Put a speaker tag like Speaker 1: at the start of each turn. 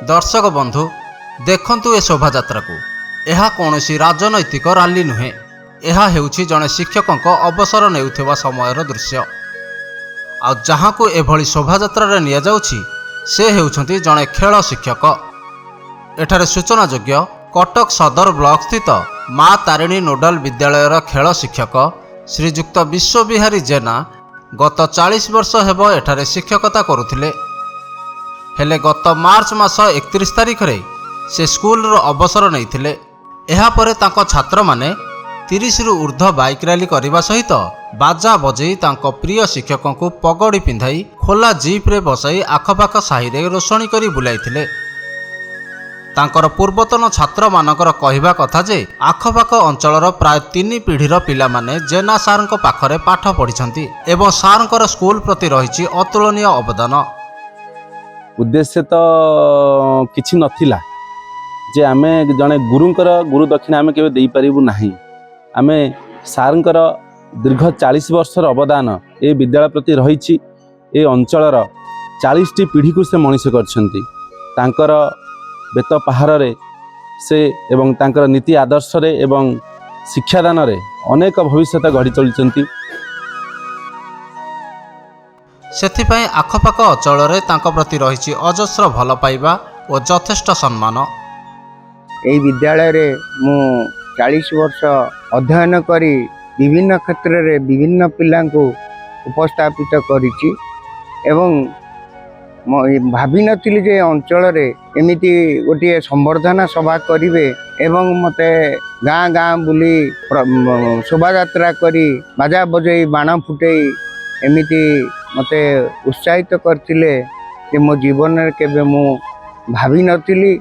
Speaker 1: दर्शक बंधु देखंतु ए शोभायात्रा को यह कौनसी राजनैतिक रैली नुहे। यह हेउछि जणे शिक्षकक अवसर नेउथिबा समयर दृश्य। आ जहाँ को एभली शोभायात्रा रे निया जाउछि से हेउछंती जणे खेल शिक्षक। एठारे सूचनायोग्य कटक सदर ब्लॉक स्थित माँ तारिणी नोडाल विद्यालयर खेल शिक्षक श्रीजुक्त विश्वविहारी जेना गत 40 वर्ष हेब एठारे शिक्षकता करुथिले। हेले गत मार्च मास 31 तारिख रे से स्कूल रो अवसर नैथिले। एहा परे तांको छात्र माने 30 रु ऊर्ध्व बाइक रैली करने सहित बाजा बजई तांको प्रिय शिक्षकों को पगड़ी पिंधाई खोला जीप रे बसाई आखपाख साही रे रोषणी करी बुलाइथिले। तांकर पूर्वतन छात्र मानकर कहिबा कथा जे आखपाख अंचलर प्राय 3 पीढ़ीर पिला माने जेना सारंक पाखरे पाठ पढ़िछंती एवं सारंकर स्कूल प्रति रहिछि अतुलनीय अवदान।
Speaker 2: उद्देश्य तो किछि नथिला जे आमे जने गुरुंकर गुरु दक्षिणा आमे केबे देई परिबु नाही। आमे सारंकर दीर्घ 40 वर्षर अवदान ए विद्यालय प्रति रहिछि। ए अंचलर 40 टी पीढ़ी को से मनीष करछंती। तांकर बेत पहाड़ रे से एवं तांकर नीति आदर्श रे एवं शिक्षादान रे अनेक भविष्यत गढ़ी चलछंती।
Speaker 1: सेथिपाई आखपाख अंचल रे तांको प्रति रहिछि अजस्र भल पाइबा और यथेष्ट सम्मान।
Speaker 3: ए विद्यालय रे मु 40 वर्ष अध्ययन करी विभिन्न क्षेत्र रे विभिन्न पिला को उपस्थापित करिछि एवं भाभी नथिली जे अंचल रे एमिति गोटे संवर्धना सभा करिवे एवं मते गाँ गाँ बुली शोभा यात्रा करी बाजा बजई बाण फुटेई एमिति मते उत्साहित करथिले जे मो जीवन रे केबे मु भाभी नथिली।